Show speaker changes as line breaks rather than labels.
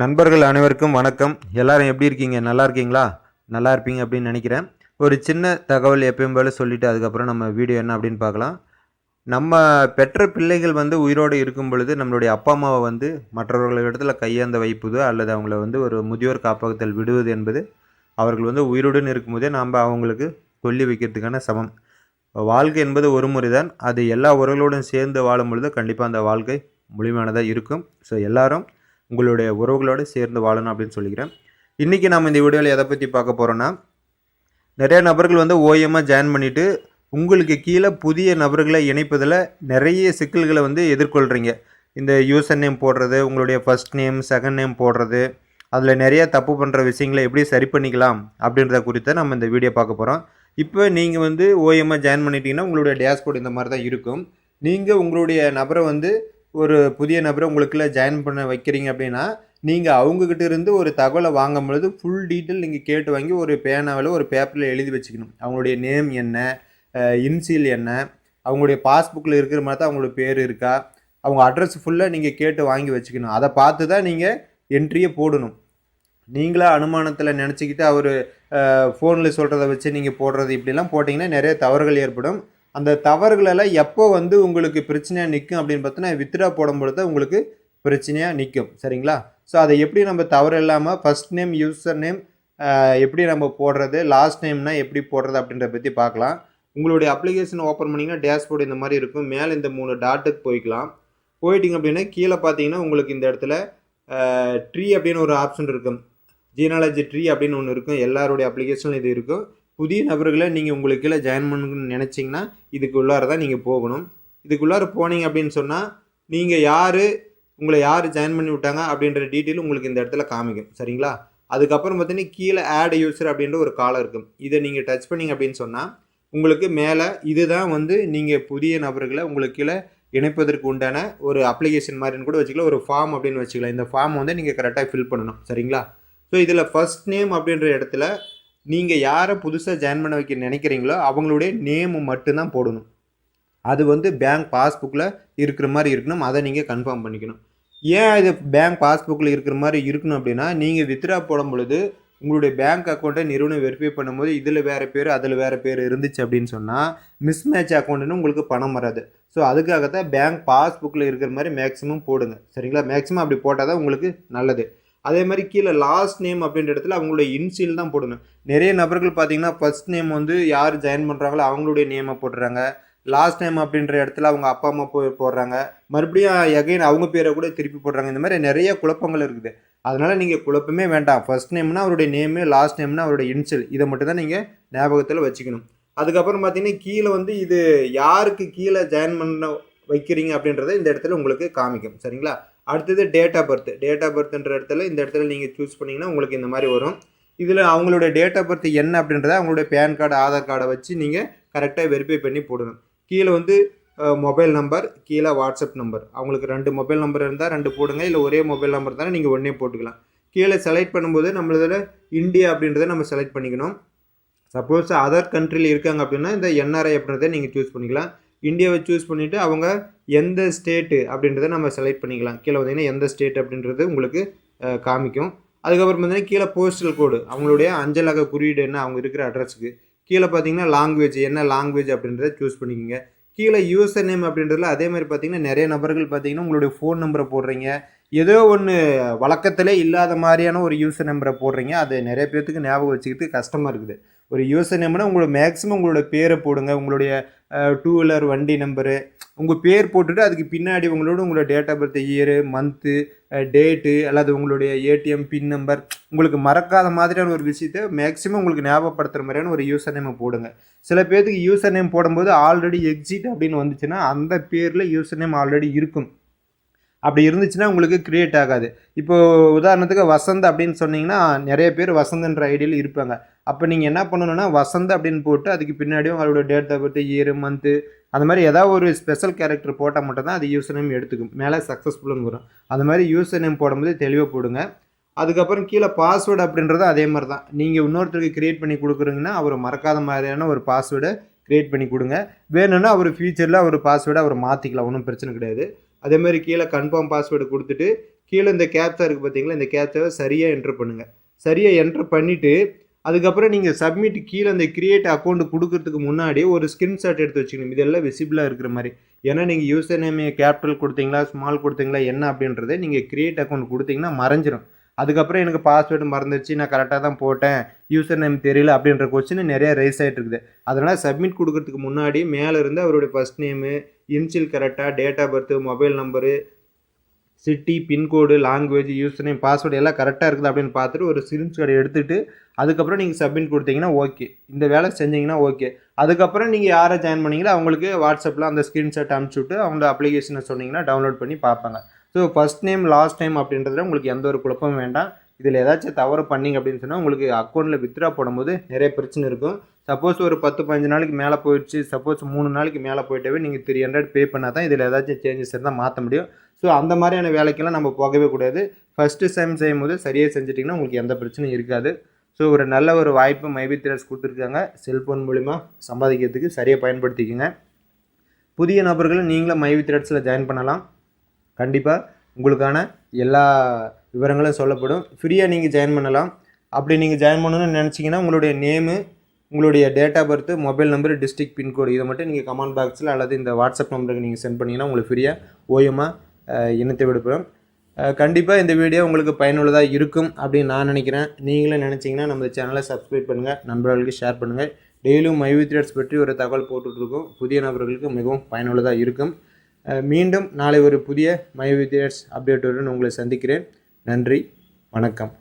நண்பர்கள் அனைவருக்கும் வணக்கம். எல்லாரும் எப்படி இருக்கீங்க? நல்லா இருக்கீங்களா? நல்லா இருப்பீங்க அப்படின்னு நினைக்கிறேன். ஒரு சின்ன தகவல் எப்பயும் போல சொல்லிட்டு அதுக்கப்புறம் நம்ம வீடியோ என்ன அப்படின்னு பார்க்கலாம். நம்ம பெற்ற பிள்ளைகள் உயிரோடு இருக்கும் பொழுது நம்மளுடைய அப்பா அம்மாவை மற்றவர்களிடத்தில் கையேந்த வைப்பது அல்லது அவங்கள ஒரு முதியோர் காப்பகத்தில் விடுவது என்பது அவர்கள் உயிருடன் இருக்கும்போதே நாம் அவங்களுக்கு சொல்லி வைக்கிறதுக்கான சமம். வாழ்க்கை என்பது ஒரு முறை தான். அது எல்லா உறவுகளோடும் சேர்ந்து வாழும் பொழுது கண்டிப்பாக அந்த வாழ்க்கை முழுமையானதாக இருக்கும். ஸோ எல்லாரும் உங்களுடைய உறவுகளோடு சேர்ந்து வாழணும் அப்படின்னு சொல்லிக்கிறேன். இன்றைக்கி நம்ம இந்த வீடியோவில் எதை பற்றி பார்க்க போகிறோன்னா, நிறைய நபர்கள் ஓஎம்மாக ஜாயின் பண்ணிவிட்டு உங்களுக்கு கீழே புதிய நபர்களை இணைப்பதில் நிறைய சிக்கல்களை எதிர்கொள்கிறீங்க. இந்த யூசர் நேம் போடுறது, உங்களுடைய ஃபர்ஸ்ட் நேம் செகண்ட் நேம் போடுறது, அதில் நிறைய தப்பு பண்ணுற விஷயங்களை எப்படி சரி பண்ணிக்கலாம் அப்படின்றத குறித்து நம்ம இந்த வீடியோ பார்க்க போகிறோம். இப்போ நீங்கள் ஓஎம்மாக ஜாயின் பண்ணிட்டீங்கன்னா உங்களுடைய டேஷ்போர்ட் இந்த மாதிரி தான் இருக்கும். நீங்கள் உங்களுடைய நபரை ஒரு புதிய நபரை உங்களுக்குள்ள ஜாயின் பண்ண வைக்கிறீங்க அப்படின்னா, நீங்கள் அவங்கக்கிட்ட இருந்து ஒரு தகவலை வாங்கும்பொழுது ஃபுல் டீட்டெயில் நீங்கள் கேட்டு வாங்கி ஒரு பேனாவில் ஒரு பேப்பரில் எழுதி வச்சுக்கணும். அவங்களுடைய நேம் என்ன, இன்சியல் என்ன, அவங்களுடைய பாஸ்புக்கில் இருக்கிற மாதிரி தான் அவங்களோட பேர் இருக்கா, அவங்க அட்ரஸ் ஃபுல்லாக நீங்கள் கேட்டு வாங்கி வச்சுக்கணும். அதை பார்த்து தான் நீங்கள் என்ட்ரியை போடணும். நீங்களா அனுமானத்தில் நினச்சிக்கிட்டு அவர் ஃபோனில் சொல்கிறத வச்சு நீங்கள் போடுறது இப்படிலாம் போட்டிங்கன்னா நிறைய தவறுகள் ஏற்படும். அந்த தவறுகளெல்லாம் எப்போ உங்களுக்கு பிரச்சனையாக நிற்கும் அப்படின்னு பார்த்தோன்னா, வித்ட்ரா போடும்பொழுது தான் உங்களுக்கு பிரச்சனையாக நிற்கும். சரிங்களா? ஸோ அதை எப்படி நம்ம தவறு இல்லாமல் ஃபஸ்ட் நேம் யூசர் நேம் எப்படி நம்ம போடுறது, லாஸ்ட் நேம்னால் எப்படி போடுறது அப்படின்றத பற்றி பார்க்கலாம். உங்களுடைய அப்ளிகேஷன் ஓப்பன் பண்ணிங்கன்னா டேஷ்போர்டு இந்த மாதிரி இருக்கும். மேலே இந்த 3 டாட்டுக்கு போய்க்கலாம். போயிட்டிங்க அப்படின்னா கீழே பார்த்தீங்கன்னா உங்களுக்கு இந்த இடத்துல ட்ரீ அப்படின்னு ஒரு ஆப்ஷன் இருக்கும். ஜீனாலஜி ட்ரீ அப்படின்னு ஒன்று இருக்கும். எல்லாருடைய அப்ளிகேஷனும் இது இருக்கும். புதிய நபர்களை நீங்கள் உங்களுக்கு கீழே ஜாயின் பண்ணணும்னு நினச்சிங்கன்னா இதுக்குள்ளார தான் நீங்கள் போகணும். இதுக்குள்ளார போனீங்க அப்படின்னு சொன்னால் நீங்கள் உங்களை யார் ஜாயின் பண்ணி விட்டாங்க அப்படின்ற டீட்டெயில் உங்களுக்கு இந்த இடத்துல காமிக்கும். சரிங்களா? அதுக்கப்புறம் பார்த்தீங்கன்னா கீழே ஆட் யூசர் அப்படின்ற ஒரு காலம் இருக்கும். இதை நீங்கள் டச் பண்ணிங்க அப்படின்னு சொன்னால் உங்களுக்கு மேலே இதுதான் நீங்கள் புதிய நபர்களை உங்களுக்கு கீழே இணைப்பதற்கு உண்டான ஒரு அப்ளிகேஷன் மாதிரின்னு கூட வச்சுக்கலாம். ஒரு ஃபார்ம் அப்படின்னு வச்சுக்கலாம். இந்த ஃபார்ம் நீங்கள் கரெக்டாக ஃபில் பண்ணணும். சரிங்களா? ஸோ இதில் ஃபர்ஸ்ட் நேம் அப்படின்ற இடத்துல நீங்கள் யாரை புதுசாக ஜாயின் பண்ண வைக்க நினைக்கிறீங்களோ அவங்களுடைய நேமு மட்டும்தான் போடணும். அது பேங்க் பாஸ்புக்கில் இருக்கிற மாதிரி இருக்கணும். அதை நீங்கள் கன்ஃபார்ம் பண்ணிக்கணும். ஏன் இது பேங்க் பாஸ்புக்கில் இருக்கிற மாதிரி இருக்கணும் அப்படின்னா, நீங்கள் வித்ட்ரா போடும் பொழுது உங்களுடைய பேங்க் அக்கௌண்ட்டை நிறுவனம் வெரிஃபை பண்ணும்போது இதில் வேறு பேர் அதில் வேறு பேர் இருந்துச்சு அப்படின்னு சொன்னால் மிஸ்மேட்ச் அக்கௌண்ட்டுன்னு உங்களுக்கு பணம் வராது. ஸோ அதுக்காகத்தான் பேங்க் பாஸ்புக்கில் இருக்கிற மாதிரி மேக்ஸிமம் போடுங்க. சரிங்களா? மேக்ஸிமம் அப்படி போட்டால் தான் உங்களுக்கு நல்லது. அதே மாதிரி கீழே லாஸ்ட் நேம் அப்படின்ற இடத்துல அவங்களுடைய இன்சியல் தான் போடணும். நிறைய நபர்கள் பார்த்தீங்கன்னா ஃபர்ஸ்ட் நேம் யார் ஜாயின் பண்ணுறாங்களோ அவங்களுடைய நேமை போடுறாங்க. லாஸ்ட் நேம் அப்படின்ற இடத்துல அவங்க அப்பா அம்மா போடுறாங்க. மறுபடியும் எகைன் அவங்க பேரை கூட திருப்பி போடுறாங்க. இந்த மாதிரி நிறைய குழப்பங்கள் இருக்குது. அதனால் நீங்கள் குழப்பமே வேண்டாம். ஃபர்ஸ்ட் நேம்னா அவருடைய நேமு, லாஸ்ட் நேம்னா அவருடைய இன்சியல். இதை மட்டும் தான் நீங்கள் ஞாபகத்தில் வச்சுக்கணும். அதுக்கப்புறம் பார்த்தீங்கன்னா கீழே இது யாருக்கு கீழே ஜாயின் பண்ண வைக்கிறீங்க அப்படின்றத இந்த இடத்துல உங்களுக்கு காமிக்கும். சரிங்களா? அடுத்தது டேட் ஆஃப் பர்த்ன்ற இடத்துல இந்த இடத்துல நீங்கள் சூஸ் பண்ணிங்கன்னா உங்களுக்கு இந்த மாதிரி வரும். இதில் அவங்களுடைய டேட் ஆஃப் பர்த் என்ன அப்படின்றத அவங்களுடைய பேன் கார்டு ஆதார் கார்டை வச்சு நீங்கள் கரெக்டாக வெரிஃபை பண்ணி போடணும். கீழே மொபைல் நம்பர், கீழே வாட்ஸ்அப் நம்பர். அவங்களுக்கு 2 மொபைல் நம்பர் இருந்தால் 2 போடுங்க. இல்லை ஒரே மொபைல் நம்பர் தானே நீங்கள் ஒன்றே போட்டுக்கலாம். கீழே செலக்ட் பண்ணும்போது நம்மளதில் இந்தியா அப்படின்றத நம்ம செலக்ட் பண்ணிக்கணும். சப்போஸ் அதர் கண்ட்ரியில் இருக்காங்க அப்படின்னா இந்த என்ஆர்ஐ அப்படின்றத நீங்கள் சூஸ் பண்ணிக்கலாம். இந்தியாவை சூஸ் பண்ணிவிட்டு அவங்க எந்த ஸ்டேட்டு அப்படின்றத நம்ம செலக்ட் பண்ணிக்கலாம். கீழே வந்தீங்கன்னா எந்த ஸ்டேட் அப்படின்றது உங்களுக்கு காமிக்கும். அதுக்கப்புறம் பார்த்தீங்கன்னா கீழே போஸ்டல் கோடு, அவங்களுடைய அஞ்சலக குறியீடு என்ன அவங்க இருக்கிற அட்ரஸுக்கு. கீழே பார்த்தீங்கன்னா லாங்குவேஜ் என்ன லாங்குவேஜ் அப்படின்றத சூஸ் பண்ணிக்கோங்க. கீழே யூசர் நேம் அப்படின்றதுல அதே மாதிரி பார்த்தீங்கன்னா நிறைய நபர்கள் பார்த்தீங்கன்னா உங்களுடைய ஃபோன் நம்பரை போடுறீங்க. ஏதோ ஒன்று வழக்கத்திலே இல்லாத மாதிரியான ஒரு யூசர் நம்பரை போடுறீங்க. அது நிறைய பேர்த்துக்கு ஞாபகம் வச்சுக்கிட்டு கஷ்டமாக இருக்குது. ஒரு யூசர் நேம்னா மேக்ஸிமம் உங்களோட பேரை போடுங்க. உங்களுடைய 2 வீலர் வண்டி நம்பரு உங்கள் பேர் போட்டுட்டு அதுக்கு பின்னாடி உங்களோட date of birth, year, month, date அல்லது உங்களுடைய ஏடிஎம் பின் நம்பர் உங்களுக்கு மறக்காத மாதிரியான ஒரு விஷயத்தை மேக்ஸிமம் உங்களுக்கு ஞாபகப்படுத்துகிற மாதிரியான ஒரு யூசர் நேமை போடுங்க. சில பேர்த்துக்கு யூசர் நேம் போடும்போது ஆல்ரெடி எக்ஸிட் அப்படின்னு வந்துச்சுன்னா அந்த பேரில் யூசர் நேம் ஆல்ரெடி இருக்கும். அப்படி இருந்துச்சுன்னா உங்களுக்கு க்ரியேட் ஆகாது. இப்போது உதாரணத்துக்கு வசந்த் அப்படின்னு சொன்னீங்கன்னா நிறைய பேர் வசந்தன்ற ஐடியில் இருப்பாங்க. அப்போ நீங்கள் என்ன பண்ணணுன்னா வசந்த் அப்படின்னு போட்டு அதுக்கு பின்னாடியும் அவரோட date of birth, year, month அந்த மாதிரி ஏதாவது ஒரு ஸ்பெஷல் கேரக்டர் போட்டால் மட்டும்தான் அது யூசர் நேம் எடுத்துக்கும். மேலே சக்ஸஸ்ஃபுல்லுன்னு வரும். அது மாதிரி யூசர் நேம் போடும்போது தெளிவாக போடுங்க. அதுக்கப்புறம் கீழே பாஸ்வேர்டு அப்படின்றது அதே மாதிரி தான். நீங்கள் இன்னொருத்தருக்கு க்ரியேட் பண்ணி கொடுக்குறீங்கன்னா அவர் மறக்காத மாதிரியான ஒரு பாஸ்வேர்டை க்ரியேட் பண்ணி கொடுங்க. வேணும்னா அவர் ஃபியூச்சரில் அவர் பாஸ்வேர்டை அவர் மாற்றிக்கலாம். ஒன்றும் பிரச்சனை கிடையாது. அதே மாதிரி கீழே கன்ஃபார்ம் பாஸ்வேர்டு கொடுத்துட்டு கீழே இந்த கேப்சா இருக்குது பார்த்தீங்களா, இந்த கேப்சாவை சரியாக என்ட்ரு பண்ணுங்கள். சரியாக என்ட்ரு பண்ணிவிட்டு அதுக்கப்புறம் நீங்கள் சப்மிட் கீழே அந்த கிரியேட் அக்கௌண்ட் கொடுக்கறதுக்கு முன்னாடி ஒரு ஸ்கிரீன்ஷாட் எடுத்து வச்சுக்கணும். இதெல்லாம் விசிபிளாக இருக்கிற மாதிரி. ஏன்னா நீங்கள் யூசர் நேம் கேபிட்டல் கொடுத்தீங்களா, ஸ்மால் கொடுத்தீங்களா என்ன அப்படின்றத நீங்கள் கிரியேட் அக்கௌண்ட் கொடுத்தீங்கன்னா மறைஞ்சிரும். அதுக்கப்புறம் எனக்கு பாஸ்வேர்டு மறந்துடுச்சு, நான் கரெக்டாக தான் போட்டேன், யூசர் நேம் தெரியல அப்படின்ற கொஸ்டின் நிறைய ரைஸ் ஆகிட்டு இருக்குது. அதனால் சப்மிட் கொடுக்கறதுக்கு முன்னாடி மேலே இருந்து அவருடைய ஃபர்ஸ்ட் நேமு, இனிஷியல் கரெக்டாக, date of birth, mobile number, city, pincode, language, user name, password எல்லாம் கரெக்டாக இருக்குது அப்படின்னு பார்த்துட்டு ஒரு ஸ்க்ரீன்ஷாட் எடுத்துகிட்டு அதுக்கப்புறம் நீங்கள் சப்மிட் கொடுத்தீங்கன்னா ஓகே, இந்த வேலை செஞ்சீங்கன்னா ஓகே. அதுக்கப்புறம் நீங்கள் யாரை ஜாயின் பண்ணீங்களோ அவங்களுக்கு வாட்ஸ்அப்பில் அந்த ஸ்க்ரீன்ஷாட் அனுப்பிச்சி விட்டு அவங்க அப்ளிகேஷனை சொன்னீங்கன்னா டவுன்லோட் பண்ணி பார்ப்பாங்க. So first name last time அப்படின்றதுல உங்களுக்கு எந்த ஒரு குழப்பமும் வேண்டாம். இதில் ஏதாச்சும் தவறு பண்ணிங்க அப்படின்னு சொன்னால் உங்களுக்கு அக்கௌண்ட்டில் வித்ட்ரா போடும்போது நிறைய பிரச்சனை இருக்கும். சப்போஸ் ஒரு 10-15 நாளைக்கு மேலே போயிடுச்சு, சப்போஸ் 3 நாளைக்கு மேலே போயிட்டாவே நீங்கள் 300 பே பண்ணால் தான் இதில் ஏதாச்சும் சேஞ்சஸ் இருந்தால் மாற்ற முடியும். ஸோ அந்த மாதிரியான வேலைக்கெல்லாம் நம்ம போகவே கூடாது. ஃபஸ்ட்டு டைம் செய்யும்போது சரியாக செஞ்சிட்டிங்கன்னா உங்களுக்கு எந்த பிரச்சனையும் இருக்காது. ஸோ ஒரு நல்ல ஒரு வாய்ப்பு மைவி த்ரெட்ஸ் கொடுத்துருக்காங்க. செல்ஃபோன் மூலிமா சம்பாதிக்கிறதுக்கு சரியாக பயன்படுத்திக்கோங்க. புதிய நபர்களும் நீங்களும் மைவி த்ரெட்ஸில் ஜாயின் பண்ணலாம். கண்டிப்பாக உங்களுக்கான எல்லா விவரங்களும் சொல்லப்படும். ஃப்ரீயாக நீங்கள் ஜாயின் பண்ணலாம். அப்படி நீங்கள் ஜாயின் பண்ணணும்னு நினச்சிங்கன்னா உங்களுடைய நேமு, உங்களுடைய date of birth, mobile number, district pincode இதை மட்டும் நீங்கள் கமெண்ட் பாக்ஸில் அல்லது இந்த வாட்ஸ்அப் நம்பருக்கு நீங்கள் சென்ட் பண்ணிங்கன்னா உங்களுக்கு ஃப்ரீயாக ஓஎம்மாக இணைத்து விடுப்போம். கண்டிப்பாக இந்த வீடியோ உங்களுக்கு பயனுள்ளதாக இருக்கும் அப்படின்னு நான் நினைக்கிறேன். நீங்களும் நினச்சிங்கன்னா நம்ம சேனலை சப்ஸ்கிரைப் பண்ணுங்கள், நண்பர்களுக்கு ஷேர் பண்ணுங்கள். டெய்லியும் மைவி த்ரெட்ஸ் பற்றி ஒரு தகவல் போட்டுட்ருக்கோம். புதிய நபர்களுக்கு மிகவும் பயனுள்ளதாக இருக்கும். மீண்டும் நாளை ஒரு புதிய மைவி த்ரெட்ஸ் அப்டேட்டுடன் உங்களை சந்திக்கிறேன். நன்றி, வணக்கம்.